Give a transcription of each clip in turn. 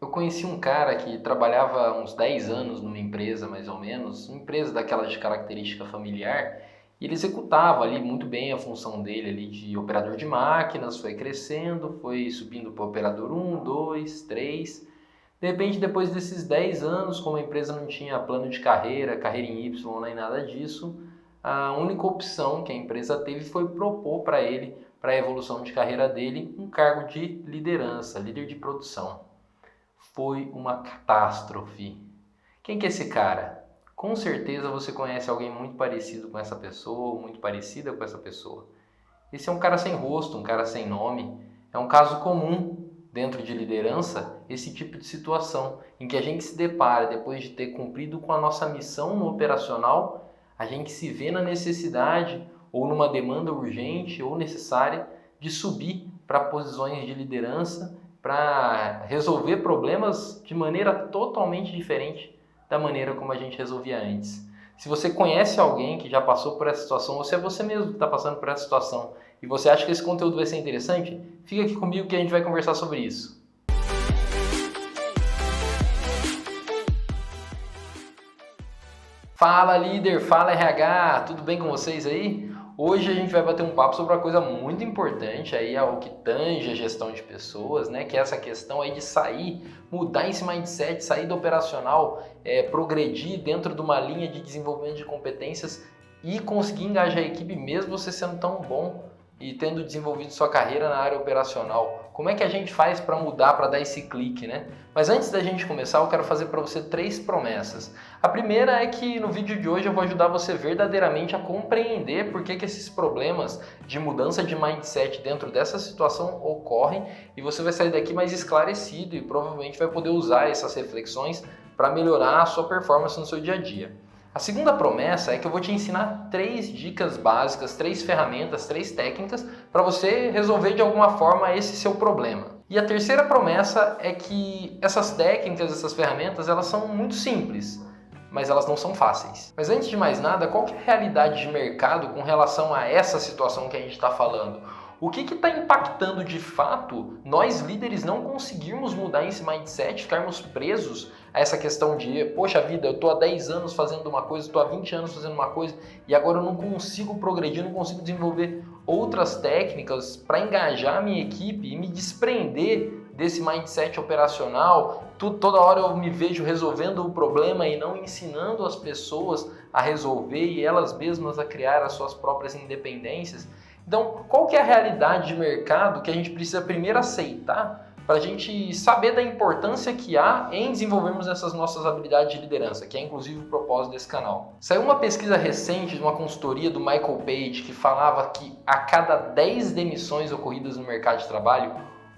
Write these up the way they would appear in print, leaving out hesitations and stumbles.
Eu conheci um cara que trabalhava uns 10 anos numa empresa, mais ou menos, uma empresa daquela de característica familiar, e ele executava ali muito bem a função dele ali de operador de máquinas, foi crescendo, foi subindo para operador um, 2, 3. De repente, depois desses 10 anos, como a empresa não tinha plano de carreira, carreira em Y, nem nada disso, a única opção que a empresa teve foi propor para ele, para a evolução de carreira dele, um cargo de liderança, líder de produção. Foi uma catástrofe. Quem que é esse cara? Com certeza você conhece alguém muito parecido com essa pessoa ou muito parecida com essa pessoa. Esse é um cara sem rosto, um cara sem nome. É um caso comum dentro de liderança, esse tipo de situação em que a gente se depara depois de ter cumprido com a nossa missão no operacional, a gente se vê na necessidade ou numa demanda urgente ou necessária de subir para posições de liderança para resolver problemas de maneira totalmente diferente da maneira como a gente resolvia antes. Se você conhece alguém que já passou por essa situação, ou se é você mesmo que está passando por essa situação, e você acha que esse conteúdo vai ser interessante, fica aqui comigo que a gente vai conversar sobre isso. Fala líder, fala RH, tudo bem com vocês aí? Hoje a gente vai bater um papo sobre uma coisa muito importante aí, algo que tange a gestão de pessoas, né? Que é essa questão aí de sair, mudar esse mindset, sair do operacional, progredir dentro de uma linha de desenvolvimento de competências e conseguir engajar a equipe mesmo você sendo tão bom e tendo desenvolvido sua carreira na área operacional. Como é que a gente faz para mudar, para dar esse clique, né? Mas antes da gente começar, eu quero fazer para você 3 promessas. A primeira é que no vídeo de hoje eu vou ajudar você verdadeiramente a compreender por que esses problemas de mudança de mindset dentro dessa situação ocorrem e você vai sair daqui mais esclarecido e provavelmente vai poder usar essas reflexões para melhorar a sua performance no seu dia a dia. A segunda promessa é que eu vou te ensinar 3 dicas básicas, 3 ferramentas, 3 técnicas para você resolver de alguma forma esse seu problema. E a terceira promessa é que essas técnicas, essas ferramentas, elas são muito simples, mas elas não são fáceis. Mas antes de mais nada, qual que é a realidade de mercado com relação a essa situação que a gente está falando? O que está impactando de fato nós líderes não conseguirmos mudar esse mindset, ficarmos presos a essa questão de, poxa vida, eu estou há 10 anos fazendo uma coisa, estou há 20 anos fazendo uma coisa e agora eu não consigo progredir, não consigo desenvolver outras técnicas para engajar a minha equipe e me desprender desse mindset operacional. Toda hora eu me vejo resolvendo o problema e não ensinando as pessoas a resolver e elas mesmas a criar as suas próprias independências. Então, qual que é a realidade de mercado que a gente precisa primeiro aceitar para a gente saber da importância que há em desenvolvermos essas nossas habilidades de liderança, que é inclusive o propósito desse canal. Saiu uma pesquisa recente de uma consultoria do Michael Page que falava que a cada 10 demissões ocorridas no mercado de trabalho,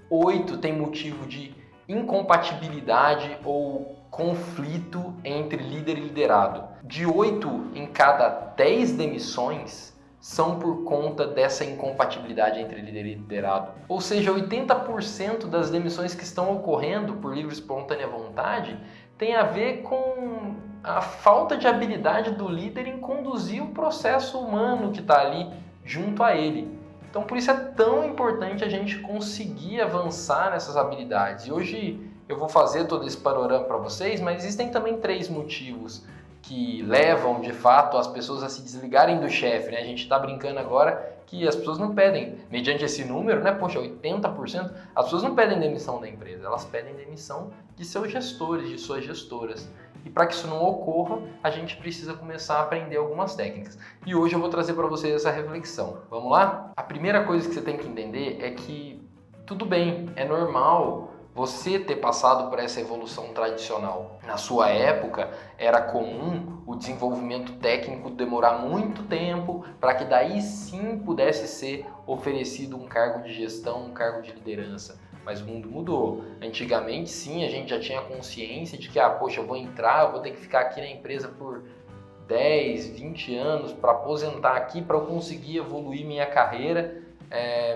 8 tem motivo de incompatibilidade ou conflito entre líder e liderado. De 8 em cada 10 demissões são por conta dessa incompatibilidade entre líder e liderado. Ou seja, 80% das demissões que estão ocorrendo por livre e espontânea vontade tem a ver com a falta de habilidade do líder em conduzir o processo humano que está ali junto a ele. Então, por isso é tão importante a gente conseguir avançar nessas habilidades. E hoje eu vou fazer todo esse panorama para vocês, mas existem também 3 motivos que levam, de fato, as pessoas a se desligarem do chefe, né? A gente está brincando agora que as pessoas não pedem, mediante esse número, né? Poxa, 80%, as pessoas não pedem demissão da empresa, elas pedem demissão de seus gestores, de suas gestoras. E para que isso não ocorra, a gente precisa começar a aprender algumas técnicas. E hoje eu vou trazer para vocês essa reflexão. Vamos lá? A primeira coisa que você tem que entender é que tudo bem, é normal você ter passado por essa evolução tradicional. Na sua época, era comum o desenvolvimento técnico demorar muito tempo para que daí sim pudesse ser oferecido um cargo de gestão, um cargo de liderança. Mas o mundo mudou. Antigamente, sim, a gente já tinha consciência de que, poxa, eu vou entrar, eu vou ter que ficar aqui na empresa por 10, 20 anos para aposentar aqui, para eu conseguir evoluir minha carreira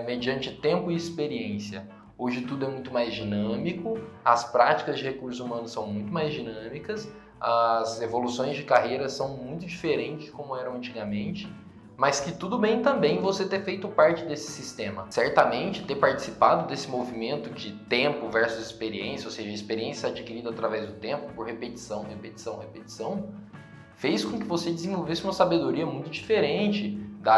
mediante tempo e experiência. Hoje tudo é muito mais dinâmico, as práticas de recursos humanos são muito mais dinâmicas, as evoluções de carreira são muito diferentes de como eram antigamente, mas que tudo bem também você ter feito parte desse sistema. Certamente, ter participado desse movimento de tempo versus experiência, ou seja, experiência adquirida através do tempo, por repetição, repetição, repetição, fez com que você desenvolvesse uma sabedoria muito diferente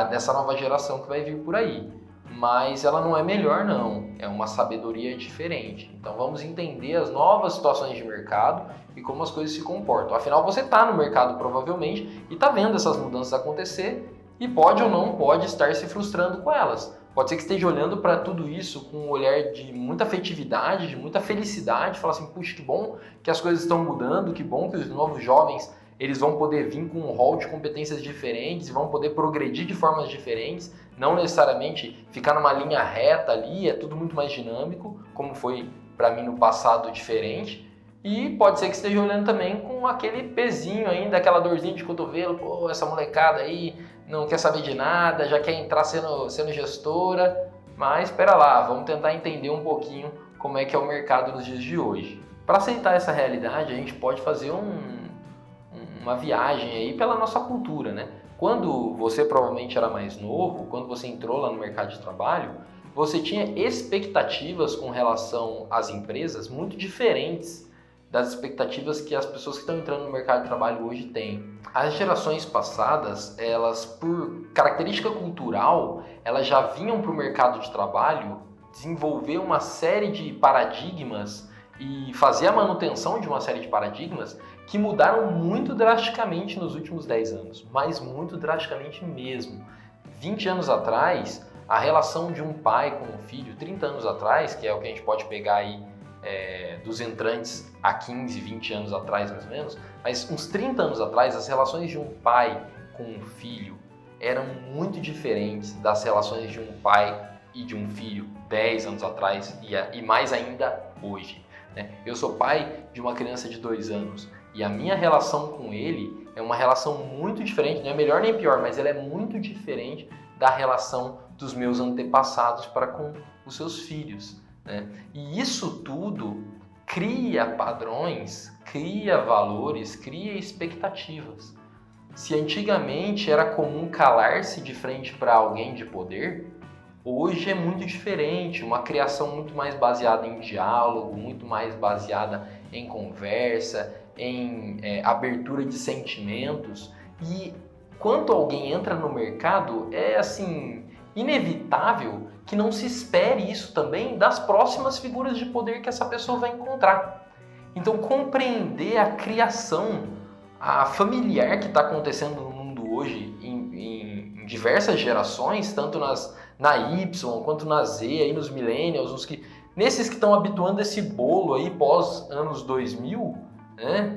dessa nova geração que vai vir por aí. Mas ela não é melhor não, é uma sabedoria diferente. Então vamos entender as novas situações de mercado e como as coisas se comportam. Afinal, você está no mercado provavelmente e está vendo essas mudanças acontecer e pode ou não pode estar se frustrando com elas. Pode ser que esteja olhando para tudo isso com um olhar de muita afetividade, de muita felicidade, falar assim, puxa, que bom que as coisas estão mudando, que bom que os novos jovens eles vão poder vir com um rol de competências diferentes, vão poder progredir de formas diferentes, não necessariamente ficar numa linha reta ali, é tudo muito mais dinâmico, como foi para mim no passado diferente. E pode ser que esteja olhando também com aquele pezinho ainda, aquela dorzinha de cotovelo, pô, essa molecada aí não quer saber de nada, já quer entrar sendo gestora, mas espera lá, vamos tentar entender um pouquinho como é que é o mercado nos dias de hoje. Para aceitar essa realidade, a gente pode fazer uma viagem aí pela nossa cultura, né? Quando você provavelmente era mais novo, quando você entrou lá no mercado de trabalho, você tinha expectativas com relação às empresas muito diferentes das expectativas que as pessoas que estão entrando no mercado de trabalho hoje têm. As gerações passadas, elas por característica cultural, elas já vinham para o mercado de trabalho desenvolver uma série de paradigmas e fazer a manutenção de uma série de paradigmas que mudaram muito drasticamente nos últimos 10 anos, mas muito drasticamente mesmo. 20 anos atrás, a relação de um pai com um filho, 30 anos atrás, que é o que a gente pode pegar aí dos entrantes há 15, 20 anos atrás mais ou menos, mas uns 30 anos atrás, as relações de um pai com um filho eram muito diferentes das relações de um pai e de um filho 10 anos atrás e mais ainda hoje. Eu sou pai de uma criança de 2 anos e a minha relação com ele é uma relação muito diferente, não é melhor nem pior, mas ela é muito diferente da relação dos meus antepassados para com os seus filhos. E isso tudo cria padrões, cria valores, cria expectativas. Se antigamente era comum calar-se de frente para alguém de poder, hoje é muito diferente, uma criação muito mais baseada em diálogo, muito mais baseada em conversa, em abertura de sentimentos. E quando alguém entra no mercado, é assim, inevitável que não se espere isso também das próximas figuras de poder que essa pessoa vai encontrar. Então, compreender a criação, a familiar que está acontecendo no mundo hoje, em diversas gerações, tanto na Y quanto na Z, aí nos millennials, nesses que estão habituando esse bolo aí pós anos 2000,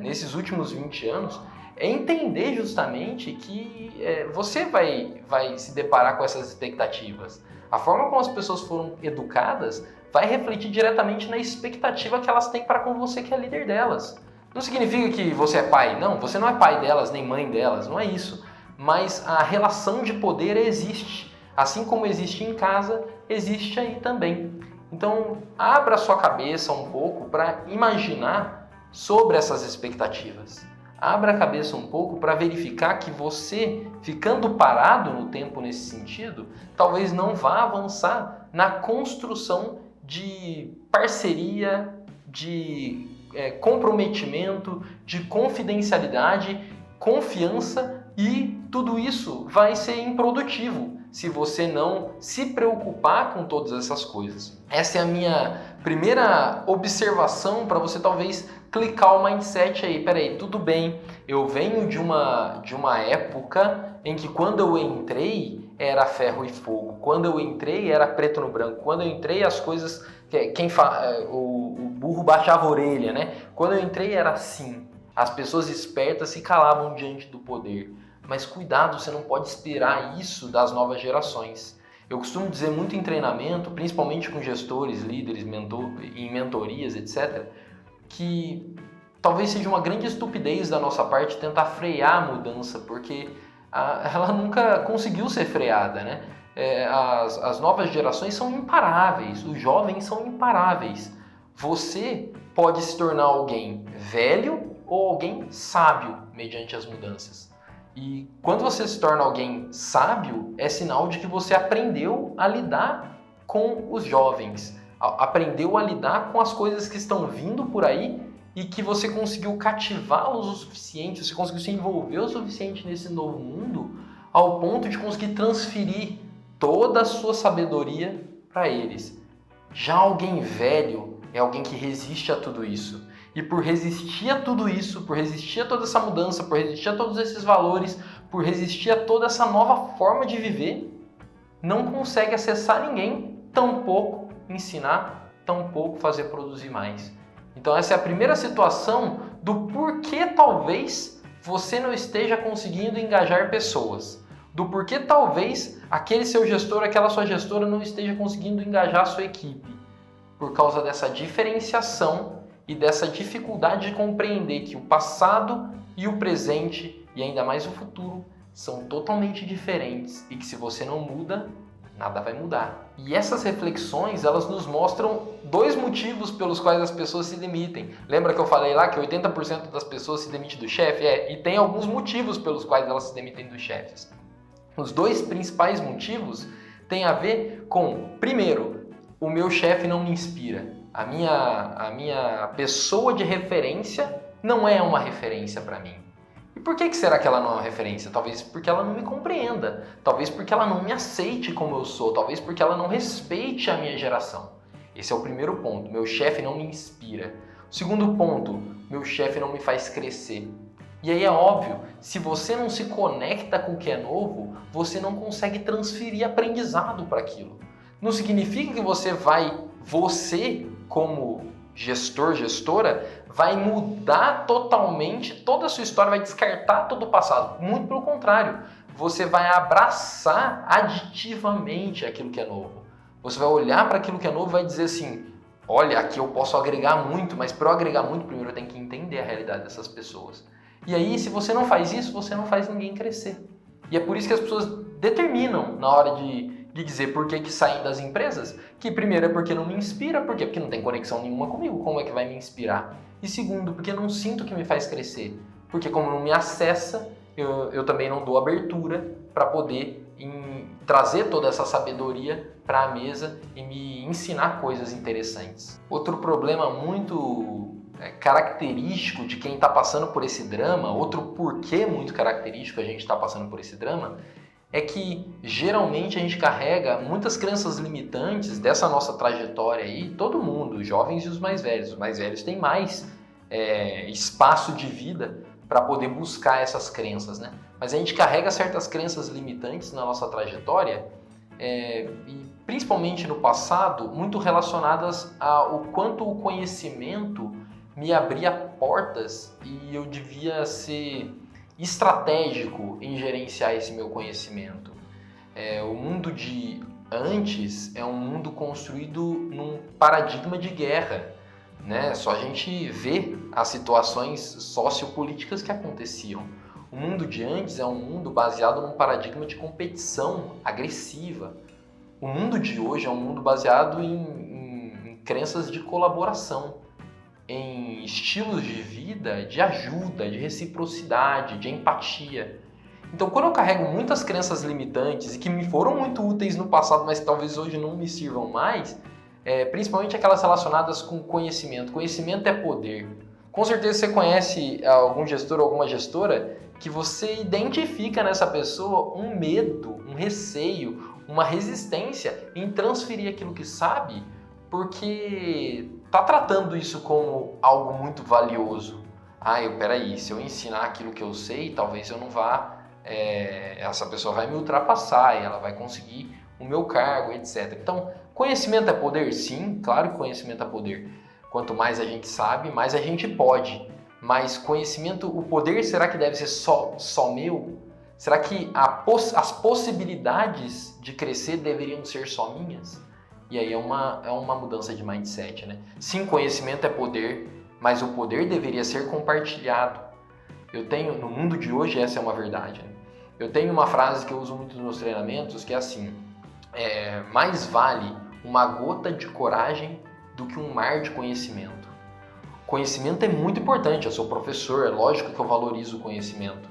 nesses últimos 20 anos, é entender justamente que você vai se deparar com essas expectativas. A forma como as pessoas foram educadas vai refletir diretamente na expectativa que elas têm para com você, que é líder delas. Não significa que você é pai, não, você não é pai delas, nem mãe delas, não é isso. Mas a relação de poder existe. Assim como existe em casa, existe aí também. Então, abra sua cabeça um pouco para imaginar sobre essas expectativas. Abra a cabeça um pouco para verificar que você, ficando parado no tempo nesse sentido, talvez não vá avançar na construção de parceria, de comprometimento, de confidencialidade, confiança, e tudo isso vai ser improdutivo se você não se preocupar com todas essas coisas. Essa é a minha primeira observação para você talvez clicar o mindset aí. Peraí, tudo bem, eu venho de uma época em que quando eu entrei era ferro e fogo, quando eu entrei era preto no branco, quando eu entrei as coisas, o burro baixava a orelha, né? Quando eu entrei era assim, as pessoas espertas se calavam diante do poder. Mas cuidado, você não pode esperar isso das novas gerações. Eu costumo dizer muito em treinamento, principalmente com gestores, líderes, em mentorias, etc., que talvez seja uma grande estupidez da nossa parte tentar frear a mudança, porque ela nunca conseguiu ser freada, né? As novas gerações são imparáveis, os jovens são imparáveis. Você pode se tornar alguém velho ou alguém sábio mediante as mudanças. E quando você se torna alguém sábio, é sinal de que você aprendeu a lidar com os jovens, aprendeu a lidar com as coisas que estão vindo por aí e que você conseguiu cativá-los o suficiente, você conseguiu se envolver o suficiente nesse novo mundo ao ponto de conseguir transferir toda a sua sabedoria para eles. Já alguém velho é alguém que resiste a tudo isso. E por resistir a tudo isso, por resistir a toda essa mudança, por resistir a todos esses valores, por resistir a toda essa nova forma de viver, não consegue acessar ninguém, tampouco ensinar, tampouco fazer produzir mais. Então essa é a primeira situação do porquê talvez você não esteja conseguindo engajar pessoas. Do porquê talvez aquele seu gestor, aquela sua gestora não esteja conseguindo engajar a sua equipe. Por causa dessa diferenciação e dessa dificuldade de compreender que o passado e o presente, e ainda mais o futuro, são totalmente diferentes e que se você não muda, nada vai mudar. E essas reflexões, elas nos mostram dois motivos pelos quais as pessoas se demitem. Lembra que eu falei lá que 80% das pessoas se demitem do chefe? E tem alguns motivos pelos quais elas se demitem dos chefes. Os dois principais motivos têm a ver com, primeiro, o meu chefe não me inspira. A minha pessoa de referência não é uma referência para mim. E por que será que ela não é uma referência? Talvez porque ela não me compreenda, talvez porque ela não me aceite como eu sou, talvez porque ela não respeite a minha geração. Esse é o primeiro ponto, meu chefe não me inspira. O segundo ponto, meu chefe não me faz crescer. E aí é óbvio, se você não se conecta com o que é novo, você não consegue transferir aprendizado para aquilo. Não significa que você como gestor, gestora, vai mudar totalmente toda a sua história, vai descartar todo o passado. Muito pelo contrário, você vai abraçar aditivamente aquilo que é novo. Você vai olhar para aquilo que é novo e vai dizer assim, olha, aqui eu posso agregar muito, mas para eu agregar muito, primeiro eu tenho que entender a realidade dessas pessoas. E aí, se você não faz isso, você não faz ninguém crescer. E é por isso que as pessoas determinam na hora de dizer por que saem das empresas, que primeiro é porque não me inspira, por quê? Porque não tem conexão nenhuma comigo, como é que vai me inspirar? E segundo, porque não sinto que me faz crescer, porque como não me acessa, eu também não dou abertura para poder trazer toda essa sabedoria para a mesa e me ensinar coisas interessantes. Outro problema muito característico de quem está passando por esse drama, outro porquê muito característico a gente está passando por esse drama, é que geralmente a gente carrega muitas crenças limitantes dessa nossa trajetória aí, todo mundo, os jovens e os mais velhos. Os mais velhos têm mais espaço de vida para poder buscar essas crenças, né? Mas a gente carrega certas crenças limitantes na nossa trajetória e principalmente no passado, muito relacionadas ao quanto o conhecimento me abria portas e eu devia ser estratégico em gerenciar esse meu conhecimento. O mundo de antes é um mundo construído num paradigma de guerra, né? Só a gente vê as situações sociopolíticas que aconteciam. O mundo de antes é um mundo baseado num paradigma de competição agressiva. O mundo de hoje é um mundo baseado em crenças de colaboração, em estilos de vida, de ajuda, de reciprocidade, de empatia. Então, quando eu carrego muitas crenças limitantes e que me foram muito úteis no passado, mas que talvez hoje não me sirvam mais, principalmente aquelas relacionadas com conhecimento. Conhecimento é poder. Com certeza você conhece algum gestor ou alguma gestora que você identifica nessa pessoa um medo, um receio, uma resistência em transferir aquilo que sabe, porque está tratando isso como algo muito valioso. Peraí, se eu ensinar aquilo que eu sei, talvez eu não vá... essa pessoa vai me ultrapassar e ela vai conseguir o meu cargo, etc. Então, conhecimento é poder? Sim, claro que conhecimento é poder. Quanto mais a gente sabe, mais a gente pode. Mas conhecimento, o poder, será que deve ser só meu? Será que as possibilidades de crescer deveriam ser só minhas? E aí é uma mudança de mindset, né? Sim, conhecimento é poder, mas o poder deveria ser compartilhado. No mundo de hoje, essa é uma verdade, né? Eu tenho uma frase que eu uso muito nos meus treinamentos, que é assim, mais vale uma gota de coragem do que um mar de conhecimento. Conhecimento é muito importante, eu sou professor, é lógico que eu valorizo o conhecimento,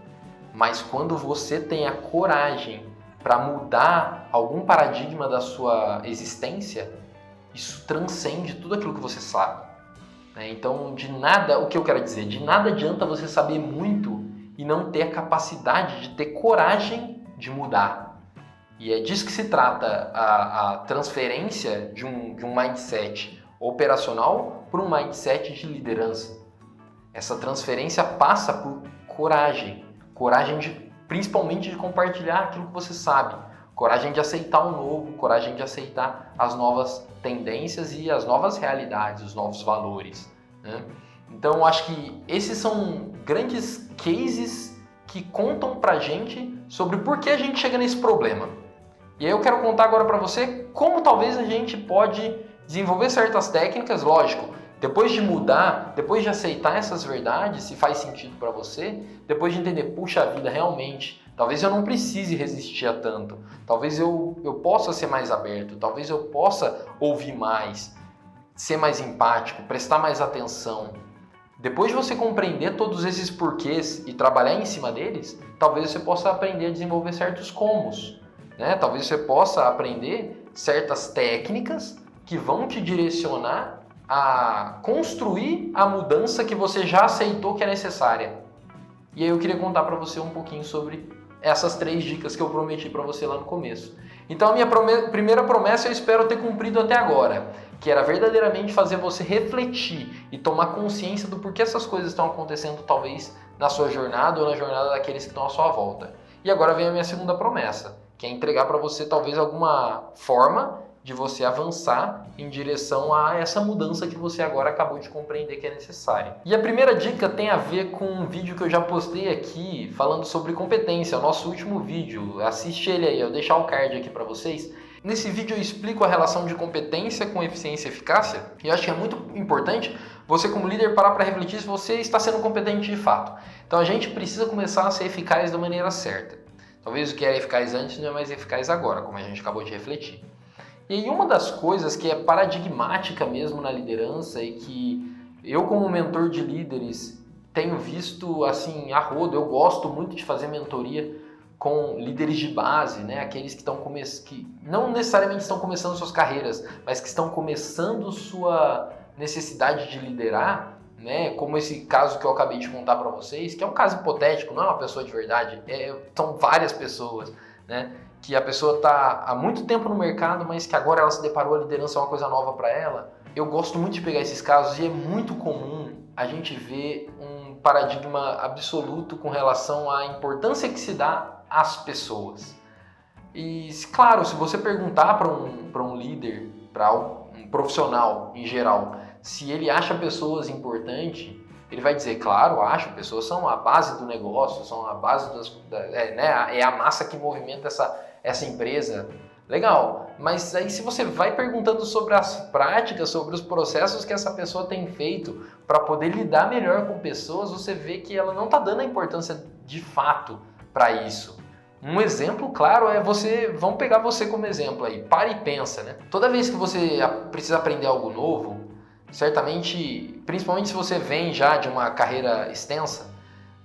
mas quando você tem a coragem para mudar algum paradigma da sua existência, isso transcende tudo aquilo que você sabe. Então, de nada, o que eu quero dizer, de nada adianta você saber muito e não ter a capacidade de ter coragem de mudar. E é disso que se trata a transferência de um mindset operacional para um mindset de liderança. Essa transferência passa por coragem principalmente de compartilhar aquilo que você sabe, coragem de aceitar o novo, coragem de aceitar as novas tendências e as novas realidades, os novos valores, né? Então, acho que esses são grandes cases que contam pra gente sobre por que a gente chega nesse problema. E aí eu quero contar agora para você como talvez a gente pode desenvolver certas técnicas, lógico, depois de mudar, depois de aceitar essas verdades, se faz sentido para você, depois de entender, puxa vida, realmente, talvez eu não precise resistir a tanto, talvez eu possa ser mais aberto, talvez eu possa ouvir mais, ser mais empático, prestar mais atenção. Depois de você compreender todos esses porquês e trabalhar em cima deles, talvez você possa aprender a desenvolver certos comos, né? Talvez você possa aprender certas técnicas que vão te direcionar a construir a mudança que você já aceitou que é necessária. E aí eu queria contar para você um pouquinho sobre essas 3 dicas que eu prometi para você lá no começo. Então a minha primeira promessa eu espero ter cumprido até agora, que era verdadeiramente fazer você refletir e tomar consciência do porquê essas coisas estão acontecendo talvez na sua jornada ou na jornada daqueles que estão à sua volta. E agora vem a minha segunda promessa, que é entregar para você talvez alguma forma de você avançar em direção a essa mudança que você agora acabou de compreender que é necessária. E a primeira dica tem a ver com um vídeo que eu já postei aqui falando sobre competência, o nosso último vídeo. Assiste ele aí, eu vou deixar o card aqui para vocês. Nesse vídeo eu explico a relação de competência com eficiência e eficácia, e eu acho que é muito importante você como líder parar para refletir se você está sendo competente de fato. Então a gente precisa começar a ser eficaz da maneira certa. Talvez o que era eficaz antes não é mais eficaz agora, como a gente acabou de refletir. E aí uma das coisas que é paradigmática mesmo na liderança e que eu como mentor de líderes tenho visto assim a rodo, eu gosto muito de fazer mentoria com líderes de base, né? Aqueles que não necessariamente estão começando suas carreiras, mas que estão começando sua necessidade de liderar, né? Como esse caso que eu acabei de contar para vocês, que é um caso hipotético, não é uma pessoa de verdade, são várias pessoas, né? Que a pessoa está há muito tempo no mercado, mas que agora ela se deparou, a liderança é uma coisa nova para ela. Eu gosto muito de pegar esses casos e é muito comum a gente ver um paradigma absoluto com relação à importância que se dá às pessoas. E, claro, se você perguntar para um líder, para um profissional em geral, se ele acha pessoas importantes, ele vai dizer, claro, acho, pessoas são a base do negócio, são a base é a massa que movimenta essa empresa. Legal, mas aí se você vai perguntando sobre as práticas, sobre os processos que essa pessoa tem feito para poder lidar melhor com pessoas, você vê que ela não está dando a importância de fato para isso. Um exemplo, claro, vamos pegar você como exemplo aí, para e pensa, né? Toda vez que você precisa aprender algo novo, certamente, principalmente se você vem já de uma carreira extensa,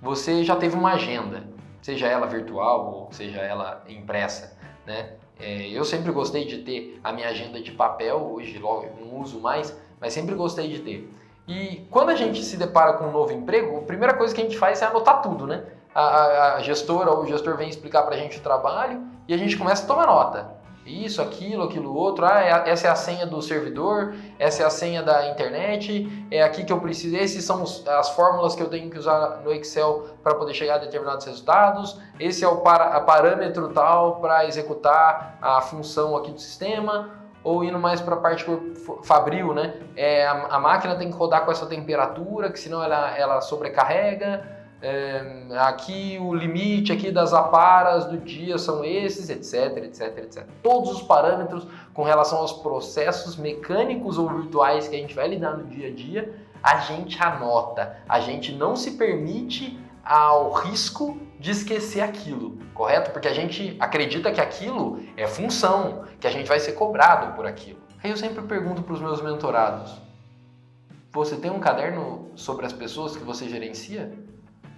você já teve uma agenda, seja ela virtual ou seja ela impressa, né? Eu sempre gostei de ter a minha agenda de papel, hoje logo não uso mais, mas sempre gostei de ter. E quando a gente se depara com um novo emprego, a primeira coisa que a gente faz é anotar tudo, né? A gestora ou o gestor vem explicar pra gente o trabalho e a gente começa a tomar nota. Isso, aquilo outro, essa é a senha do servidor, essa é a senha da internet, é aqui que eu preciso, esses são as fórmulas que eu tenho que usar no Excel para poder chegar a determinados resultados, esse é o parâmetro tal para executar a função aqui do sistema, ou indo mais para a parte fabril, né? A máquina tem que rodar com essa temperatura, que senão ela sobrecarrega. Aqui o limite aqui das aparas do dia são esses, etc. Todos os parâmetros com relação aos processos mecânicos ou virtuais que a gente vai lidar no dia a dia, a gente anota. A gente não se permite ao risco de esquecer aquilo, correto? Porque a gente acredita que aquilo é função, que a gente vai ser cobrado por aquilo. Aí eu sempre pergunto para os meus mentorados, você tem um caderno sobre as pessoas que você gerencia?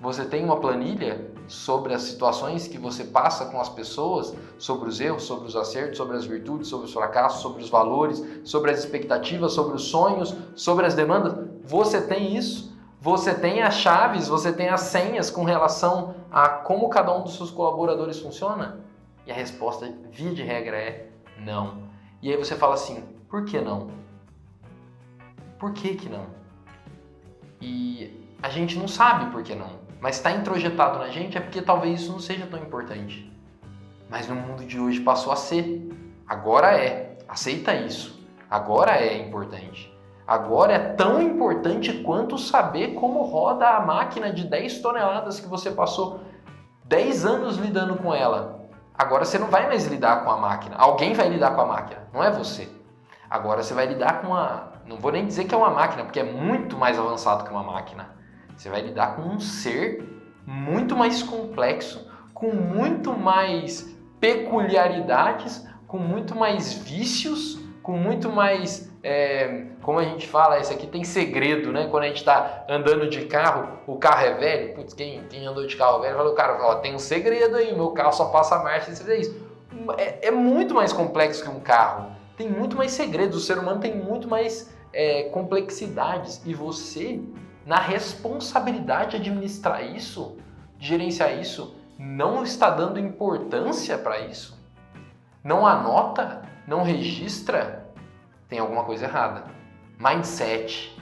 Você tem uma planilha sobre as situações que você passa com as pessoas, sobre os erros, sobre os acertos, sobre as virtudes, sobre os fracassos, sobre os valores, sobre as expectativas, sobre os sonhos, sobre as demandas? Você tem isso? Você tem as chaves, você tem as senhas com relação a como cada um dos seus colaboradores funciona? E a resposta, via de regra, é não. E aí você fala assim, por que não? Por que não? E a gente não sabe por que não. Mas está introjetado na gente é porque talvez isso não seja tão importante. Mas no mundo de hoje passou a ser. Agora é. Aceita isso. Agora é importante. Agora é tão importante quanto saber como roda a máquina de 10 toneladas que você passou 10 anos lidando com ela. Agora você não vai mais lidar com a máquina. Alguém vai lidar com a máquina, não é você. Agora você vai lidar com uma... Não vou nem dizer que é uma máquina, porque é muito mais avançado que uma máquina. Você vai lidar com um ser muito mais complexo, com muito mais peculiaridades, com muito mais vícios, com muito mais, como a gente fala, isso aqui tem segredo, né? Quando a gente está andando de carro, o carro é velho, putz, quem andou de carro velho, falou, cara, ó, tem um segredo aí, meu carro só passa marcha e você vê isso. É muito mais complexo que um carro, tem muito mais segredos, o ser humano tem muito mais complexidades e você... Na responsabilidade de administrar isso, de gerenciar isso, não está dando importância para isso, não anota, não registra, tem alguma coisa errada. Mindset,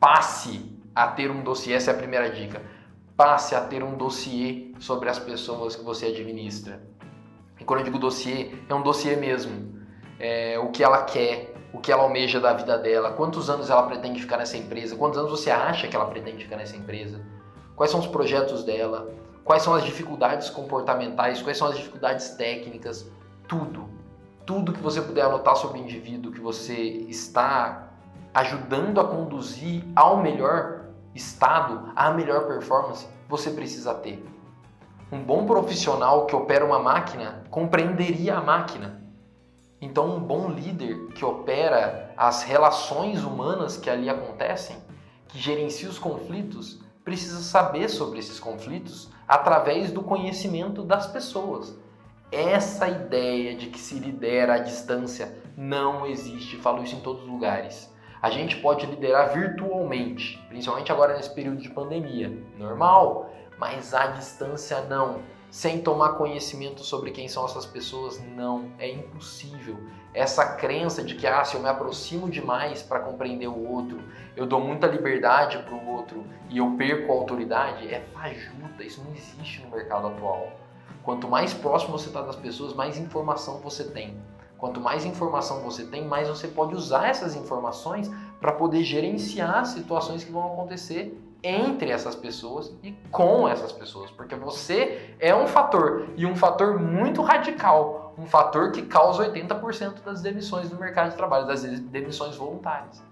passe a ter um dossiê, essa é a primeira dica, passe a ter um dossiê sobre as pessoas que você administra. E quando eu digo dossiê, é um dossiê mesmo, o que ela quer, o que ela almeja da vida dela, quantos anos ela pretende ficar nessa empresa, quantos anos você acha que ela pretende ficar nessa empresa, quais são os projetos dela, quais são as dificuldades comportamentais, quais são as dificuldades técnicas, tudo que você puder anotar sobre o indivíduo que você está ajudando a conduzir ao melhor estado, à melhor performance, você precisa ter. Um bom profissional que opera uma máquina compreenderia a máquina. Então, um bom líder que opera as relações humanas que ali acontecem, que gerencia os conflitos, precisa saber sobre esses conflitos através do conhecimento das pessoas. Essa ideia de que se lidera à distância não existe, falo isso em todos os lugares. A gente pode liderar virtualmente, principalmente agora nesse período de pandemia, normal, mas à distância não. Sem tomar conhecimento sobre quem são essas pessoas, não, é impossível. Essa crença de que se eu me aproximo demais para compreender o outro, eu dou muita liberdade para o outro e eu perco a autoridade, é fajuta, isso não existe no mercado atual. Quanto mais próximo você está das pessoas, mais informação você tem. Quanto mais informação você tem, mais você pode usar essas informações para poder gerenciar situações que vão acontecer entre essas pessoas e com essas pessoas, porque você é um fator, e um fator muito radical, um fator que causa 80% das demissões no mercado de trabalho, das demissões voluntárias.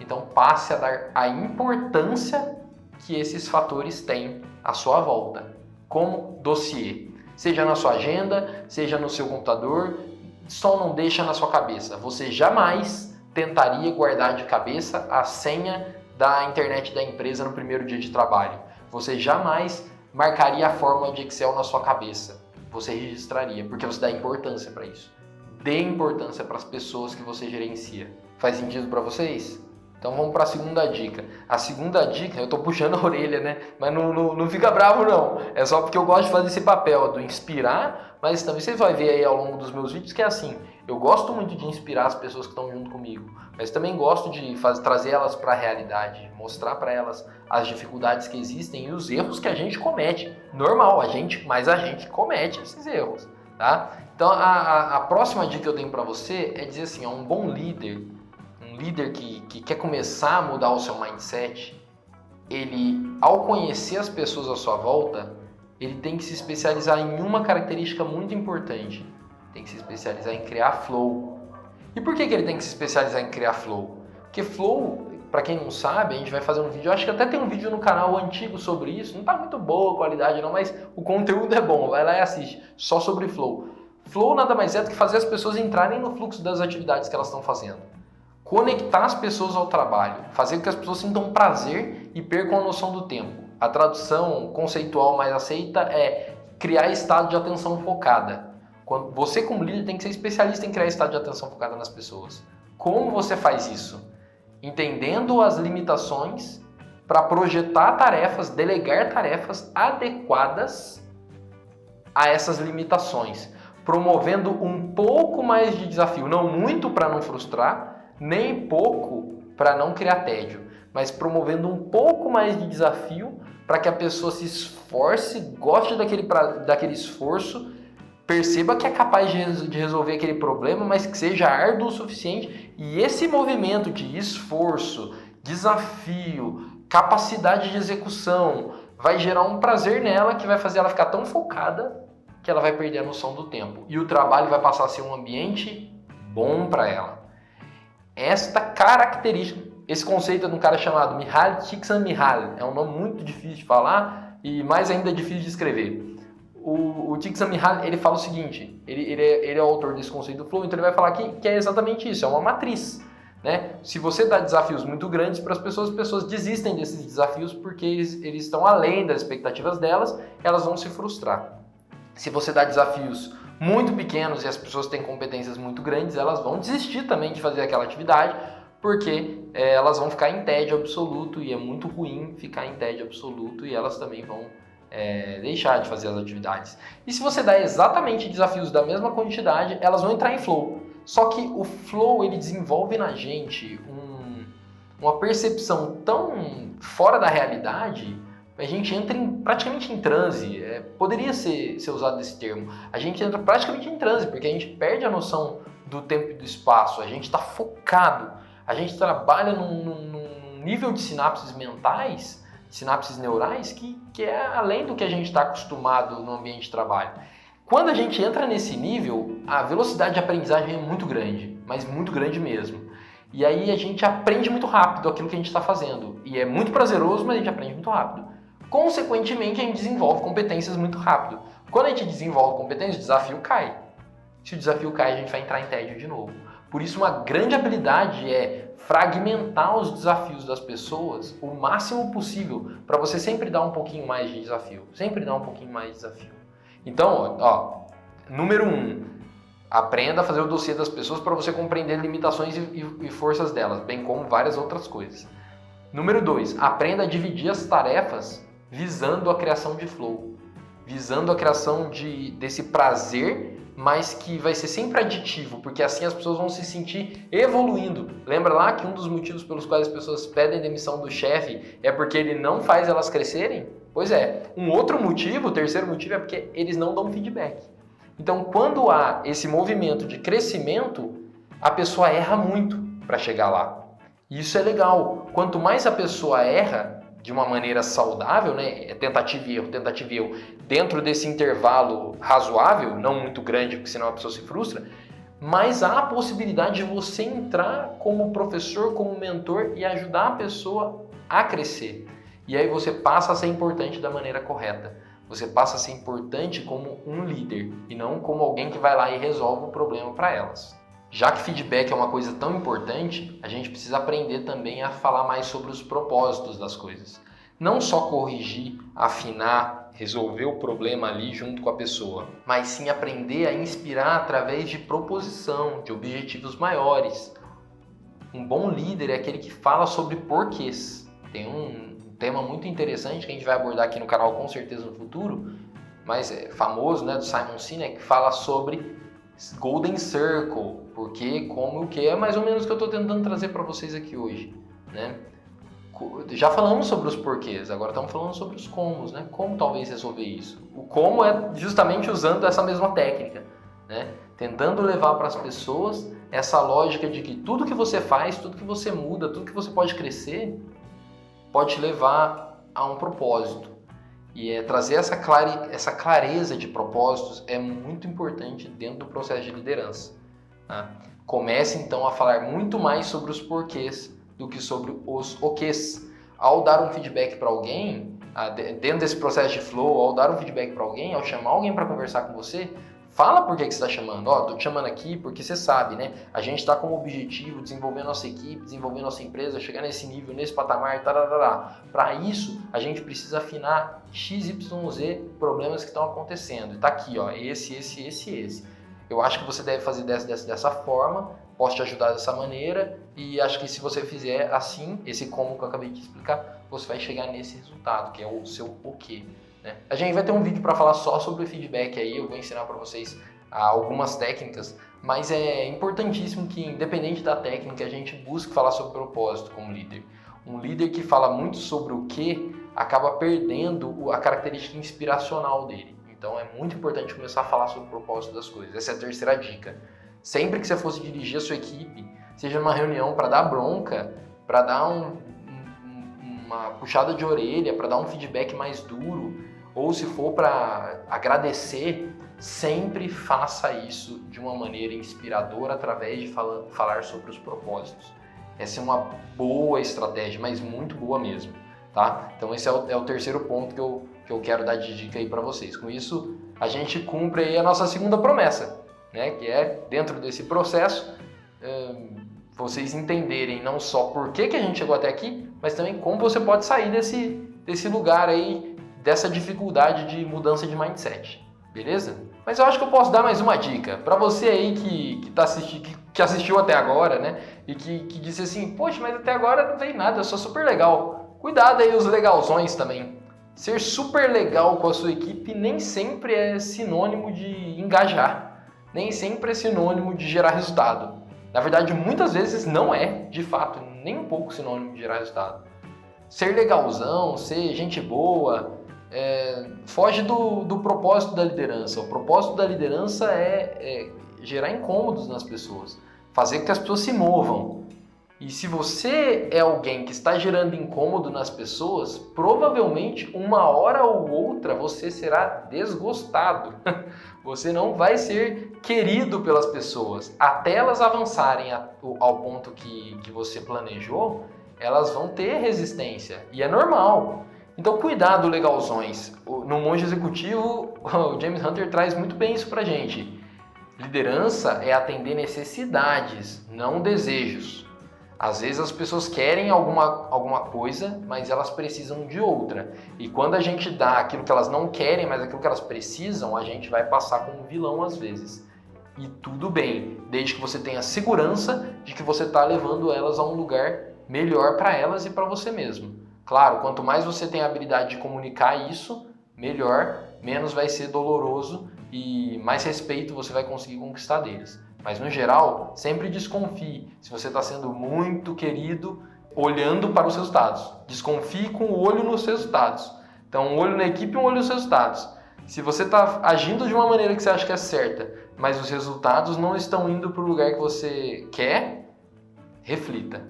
Então passe a dar a importância que esses fatores têm à sua volta, como dossiê, seja na sua agenda, seja no seu computador, só não deixa na sua cabeça. Você jamais tentaria guardar de cabeça a senha da internet da empresa no primeiro dia de trabalho. Você jamais marcaria a fórmula de Excel na sua cabeça. Você registraria, porque você dá importância para isso. Dê importância para as pessoas que você gerencia. Faz sentido para vocês? Então vamos para a segunda dica. A segunda dica, eu estou puxando a orelha, né? Mas não fica bravo não. É só porque eu gosto de fazer esse papel, do inspirar, mas também você vai ver aí ao longo dos meus vídeos que é assim. Eu gosto muito de inspirar as pessoas que estão junto comigo, mas também gosto de trazer elas para a realidade, mostrar para elas as dificuldades que existem e os erros que a gente comete. Normal, mas a gente comete esses erros, tá? Então a próxima dica que eu tenho para você é dizer assim, um bom líder, um líder que quer começar a mudar o seu mindset, ele, ao conhecer as pessoas à sua volta, ele tem que se especializar em uma característica muito importante. Tem que se especializar em criar flow. E por que ele tem que se especializar em criar flow? Porque flow, para quem não sabe, a gente vai fazer um vídeo, eu acho que até tem um vídeo no canal antigo sobre isso, não tá muito boa a qualidade não, mas o conteúdo é bom, vai lá e assiste, só sobre flow. Flow nada mais é do que fazer as pessoas entrarem no fluxo das atividades que elas estão fazendo. conectar as pessoas ao trabalho, fazer com que as pessoas sintam prazer e percam a noção do tempo. A tradução conceitual mais aceita é criar estado de atenção focada. Você, como líder, tem que ser especialista em criar estado de atenção focada nas pessoas. Como você faz isso? Entendendo as limitações para projetar tarefas, delegar tarefas adequadas a essas limitações, promovendo um pouco mais de desafio, não muito para não frustrar, nem pouco para não criar tédio, mas promovendo um pouco mais de desafio para que a pessoa se esforce, goste daquele esforço, perceba que é capaz de resolver aquele problema, mas que seja árduo o suficiente. E esse movimento de esforço, desafio, capacidade de execução vai gerar um prazer nela que vai fazer ela ficar tão focada que ela vai perder a noção do tempo. E o trabalho vai passar a ser um ambiente bom para ela. Esta característica, esse conceito é de um cara chamado Mihaly Csikszentmihalyi, é um nome muito difícil de falar e mais ainda difícil de escrever. O Csikszentmihalyi, ele fala o seguinte, ele é o autor desse conceito do flow, então ele vai falar que é exatamente isso, é uma matriz. Né? Se você dá desafios muito grandes para as pessoas desistem desses desafios porque eles estão além das expectativas delas, elas vão se frustrar. Se você dá desafios muito pequenos e as pessoas têm competências muito grandes, elas vão desistir também de fazer aquela atividade porque elas vão ficar em tédio absoluto e é muito ruim ficar em tédio absoluto e elas também vão deixar de fazer as atividades. E se você dá exatamente desafios da mesma quantidade, elas vão entrar em flow. Só que o flow, ele desenvolve na gente uma percepção tão fora da realidade, a gente entra praticamente em transe. Poderia ser usado esse termo. A gente entra praticamente em transe, porque a gente perde a noção do tempo e do espaço, a gente está focado, a gente trabalha num nível de sinapses mentais, sinapses neurais, que é além do que a gente está acostumado no ambiente de trabalho. Quando a gente entra nesse nível, a velocidade de aprendizagem é muito grande, mas muito grande mesmo. E aí a gente aprende muito rápido aquilo que a gente está fazendo. E é muito prazeroso, mas a gente aprende muito rápido. Consequentemente, a gente desenvolve competências muito rápido. Quando a gente desenvolve competências, o desafio cai. Se o desafio cai, a gente vai entrar em tédio de novo. Por isso, uma grande habilidade é fragmentar os desafios das pessoas o máximo possível, para você sempre dar um pouquinho mais de desafio. Sempre dar um pouquinho mais de desafio. Então, número 1, aprenda a fazer o dossiê das pessoas para você compreender limitações e forças delas, bem como várias outras coisas. Número 2, aprenda a dividir as tarefas visando a criação de flow, visando a criação desse prazer, mas que vai ser sempre aditivo, porque assim as pessoas vão se sentir evoluindo. Lembra lá que um dos motivos pelos quais as pessoas pedem demissão do chefe é porque ele não faz elas crescerem? Pois é, um outro motivo, o terceiro motivo, é porque eles não dão feedback. Então, quando há esse movimento de crescimento, a pessoa erra muito para chegar lá. E isso é legal. Quanto mais a pessoa erra de uma maneira saudável, né, tentativa e erro, dentro desse intervalo razoável, não muito grande, porque senão a pessoa se frustra, mais há a possibilidade de você entrar como professor, como mentor e ajudar a pessoa a crescer. E aí você passa a ser importante da maneira correta. Você passa a ser importante como um líder e não como alguém que vai lá e resolve o problema para elas. Já que feedback é uma coisa tão importante, a gente precisa aprender também a falar mais sobre os propósitos das coisas. Não só corrigir, afinar, resolver o problema ali junto com a pessoa, mas sim aprender a inspirar através de proposição, de objetivos maiores. Um bom líder é aquele que fala sobre porquês. Tem um tema muito interessante que a gente vai abordar aqui no canal com certeza no futuro, mas é famoso, né, do Simon Sinek, que fala sobre Golden Circle, porque, como, o que é mais ou menos o que eu estou tentando trazer para vocês aqui hoje, né? Já falamos sobre os porquês, agora estamos falando sobre os comos, né? Como talvez resolver isso. O como é justamente usando essa mesma técnica, né? Tentando levar para as pessoas essa lógica de que tudo que você faz, tudo que você muda, tudo que você pode crescer, pode te levar a um propósito. E trazer essa clareza de propósitos é muito importante dentro do processo de liderança. Tá? Comece então a falar muito mais sobre os porquês do que sobre os oquês. Ao dar um feedback para alguém, dentro desse processo de flow, ao dar um feedback para alguém, ao chamar alguém para conversar com você, Fala por que você está chamando. Ó, tô te chamando aqui porque você sabe, né? A gente está como objetivo desenvolver nossa equipe, desenvolver nossa empresa, chegar nesse nível, nesse patamar, tarará. Para isso, a gente precisa afinar XYZ problemas que estão acontecendo. E tá aqui, ó, esse. Eu acho que você deve fazer dessa forma, posso te ajudar dessa maneira e acho que se você fizer assim, esse como que eu acabei de explicar, você vai chegar nesse resultado, que é o seu o quê. Né? A gente vai ter um vídeo para falar só sobre o feedback aí, eu vou ensinar para vocês algumas técnicas, mas é importantíssimo que, independente da técnica, a gente busque falar sobre propósito como líder. Um líder que fala muito sobre o que acaba perdendo a característica inspiracional dele. Então é muito importante começar a falar sobre o propósito das coisas. Essa é a terceira dica. Sempre que você fosse dirigir a sua equipe, seja numa reunião para dar bronca, para dar uma puxada de orelha, para dar um feedback mais duro, ou se for para agradecer, sempre faça isso de uma maneira inspiradora através de falar sobre os propósitos. Essa é uma boa estratégia, mas muito boa mesmo, tá? Então esse é o terceiro ponto que eu quero dar de dica aí para vocês. Com isso, a gente cumpre aí a nossa segunda promessa, né? Que é, dentro desse processo, vocês entenderem não só por que a gente chegou até aqui, mas também como você pode sair desse lugar aí, dessa dificuldade de mudança de mindset, beleza? Mas eu acho que eu posso dar mais uma dica para você aí que assistiu até agora, né? E que disse assim, poxa, mas até agora não veio nada, eu sou super legal. Cuidado aí os legalzões também. Ser super legal com a sua equipe nem sempre é sinônimo de engajar, nem sempre é sinônimo de gerar resultado. Na verdade, muitas vezes não é, de fato, nem um pouco sinônimo de gerar resultado. Ser legalzão, ser gente boa, foge do propósito da liderança. O propósito da liderança é gerar incômodos nas pessoas, fazer com que as pessoas se movam. E se você é alguém que está gerando incômodo nas pessoas, provavelmente uma hora ou outra você será desgostado. Você não vai ser querido pelas pessoas. Até elas avançarem ao ponto que você planejou, elas vão ter resistência. E é normal. Então, cuidado, legalzões. No Monge Executivo, o James Hunter traz muito bem isso pra gente. Liderança é atender necessidades, não desejos. Às vezes as pessoas querem alguma coisa, mas elas precisam de outra. E quando a gente dá aquilo que elas não querem, mas aquilo que elas precisam, a gente vai passar como vilão às vezes. E tudo bem, desde que você tenha segurança de que você está levando elas a um lugar melhor para elas e para você mesmo. Claro, quanto mais você tem a habilidade de comunicar isso, melhor, menos vai ser doloroso e mais respeito você vai conseguir conquistar deles. Mas, no geral, sempre desconfie se você está sendo muito querido olhando para os resultados. Desconfie com o olho nos resultados. Então, um olho na equipe e um olho nos resultados. Se você está agindo de uma maneira que você acha que é certa, mas os resultados não estão indo para o lugar que você quer, reflita.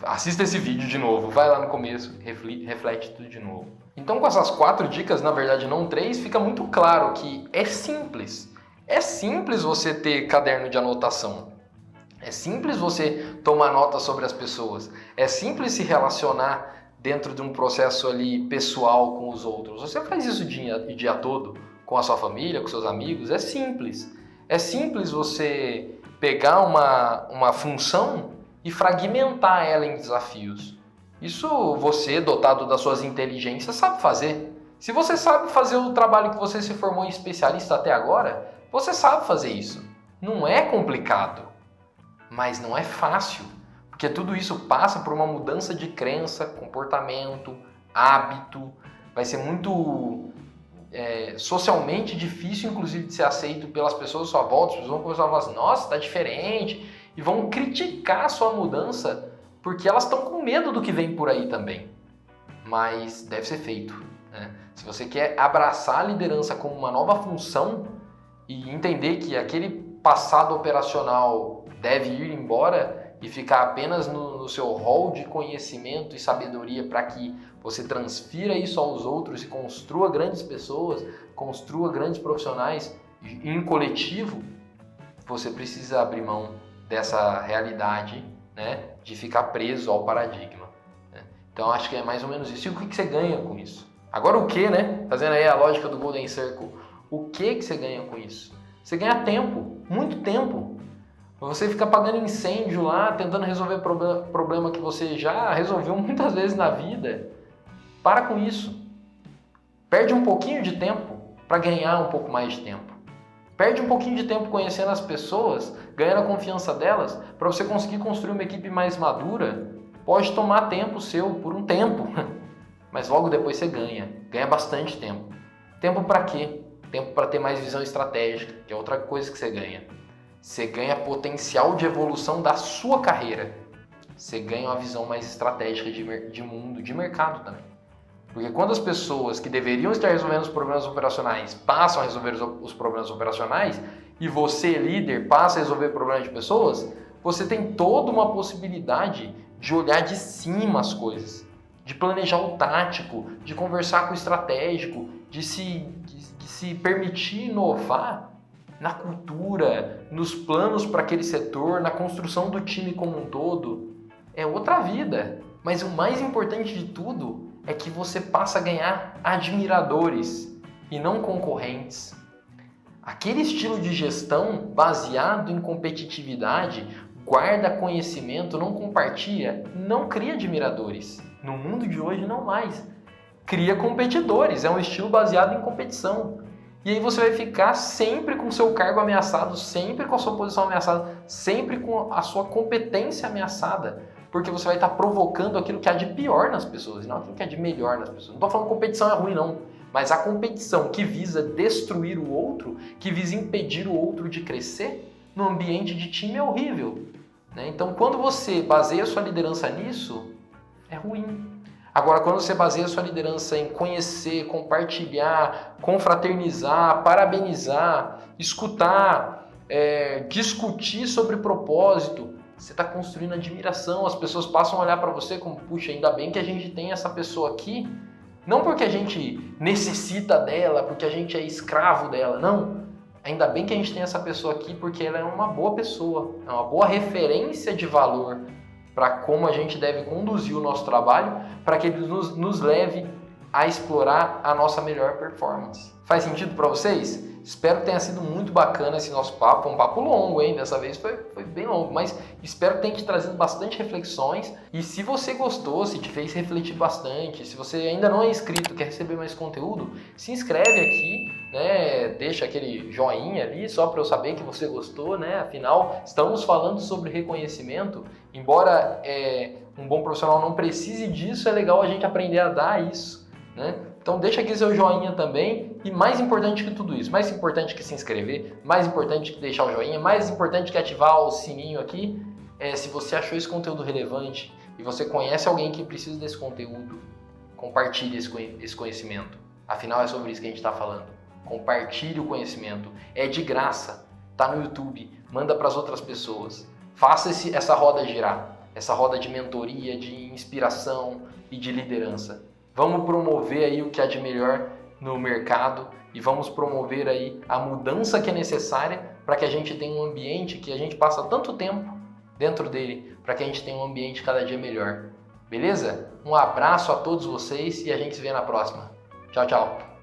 Assista esse vídeo de novo, vai lá no começo, reflete tudo de novo. Então, com essas 4 dicas, na verdade não 3, fica muito claro que é simples. É simples você ter caderno de anotação. É simples você tomar nota sobre as pessoas. É simples se relacionar dentro de um processo ali pessoal com os outros. Você faz isso o dia todo com a sua família, com seus amigos. É simples. É simples você pegar uma função e fragmentar ela em desafios. Isso você, dotado das suas inteligências, sabe fazer. Se você sabe fazer o trabalho que você se formou em especialista até agora, você sabe fazer isso. Não é complicado, mas não é fácil, porque tudo isso passa por uma mudança de crença, comportamento, hábito. Vai ser muito socialmente difícil, inclusive, de ser aceito pelas pessoas à sua volta. As pessoas vão começar a falar assim, nossa, tá diferente, e vão criticar a sua mudança, porque elas estão com medo do que vem por aí também. Mas deve ser feito, né? Se você quer abraçar a liderança como uma nova função, e entender que aquele passado operacional deve ir embora e ficar apenas no seu rol de conhecimento e sabedoria para que você transfira isso aos outros e construa grandes pessoas, construa grandes profissionais em coletivo, você precisa abrir mão dessa realidade, né, de ficar preso ao paradigma. Né? Então acho que é mais ou menos isso. E o que você ganha com isso? Agora o que, né? Fazendo aí a lógica do Golden Circle. O que você ganha com isso? Você ganha tempo, muito tempo. Você fica apagando incêndio lá, tentando resolver problema que você já resolveu muitas vezes na vida. Para com isso. Perde um pouquinho de tempo para ganhar um pouco mais de tempo. Perde um pouquinho de tempo conhecendo as pessoas, ganhando a confiança delas, para você conseguir construir uma equipe mais madura. Pode tomar tempo seu, por um tempo, mas logo depois você ganha bastante tempo. Tempo para quê? Tempo para ter mais visão estratégica, que é outra coisa que você ganha. Você ganha potencial de evolução da sua carreira. Você ganha uma visão mais estratégica de mundo, de mercado também. Porque quando as pessoas que deveriam estar resolvendo os problemas operacionais passam a resolver os problemas operacionais e você, líder, passa a resolver problemas de pessoas, você tem toda uma possibilidade de olhar de cima as coisas, de planejar o tático, de conversar com o estratégico, de se permitir inovar na cultura, nos planos para aquele setor, na construção do time como um todo. É outra vida. Mas o mais importante de tudo é que você passa a ganhar admiradores e não concorrentes. Aquele estilo de gestão baseado em competitividade, guarda conhecimento, não compartilha, não cria admiradores. No mundo de hoje não mais. Cria competidores, é um estilo baseado em competição. E aí você vai ficar sempre com o seu cargo ameaçado, sempre com a sua posição ameaçada, sempre com a sua competência ameaçada. Porque você vai estar provocando aquilo que há de pior nas pessoas, e não aquilo que há de melhor nas pessoas. Não estou falando que competição é ruim, não. Mas a competição que visa destruir o outro, que visa impedir o outro de crescer, no ambiente de time é horrível. Né? Então, quando você baseia a sua liderança nisso, é ruim. Agora, quando você baseia a sua liderança em conhecer, compartilhar, confraternizar, parabenizar, escutar, discutir sobre propósito, você está construindo admiração, as pessoas passam a olhar para você como, puxa, ainda bem que a gente tem essa pessoa aqui, não porque a gente necessita dela, porque a gente é escravo dela, não. Ainda bem que a gente tem essa pessoa aqui porque ela é uma boa pessoa, é uma boa referência de valor para como a gente deve conduzir o nosso trabalho, para que ele nos leve a explorar a nossa melhor performance. Faz sentido para vocês? Espero que tenha sido muito bacana esse nosso papo, um papo longo, hein? Dessa vez foi bem longo, mas espero que tenha te trazido bastante reflexões. E se você gostou, se te fez refletir bastante, se você ainda não é inscrito, quer receber mais conteúdo, se inscreve aqui, né? Deixa aquele joinha ali, só para eu saber que você gostou, né? Afinal, estamos falando sobre reconhecimento. Embora um bom profissional não precise disso, é legal a gente aprender a dar isso, né? Então deixa aqui seu joinha também, e mais importante que tudo isso, mais importante que se inscrever, mais importante que deixar o joinha, mais importante que ativar o sininho aqui, se você achou esse conteúdo relevante e você conhece alguém que precisa desse conteúdo, compartilhe esse conhecimento. Afinal é sobre isso que a gente está falando. Compartilhe o conhecimento, é de graça, tá no YouTube, manda para as outras pessoas. Faça essa roda girar, essa roda de mentoria, de inspiração e de liderança. Vamos promover aí o que há de melhor no mercado e vamos promover aí a mudança que é necessária para que a gente tenha um ambiente que a gente passa tanto tempo dentro dele, para que a gente tenha um ambiente cada dia melhor. Beleza? Um abraço a todos vocês e a gente se vê na próxima. Tchau, tchau!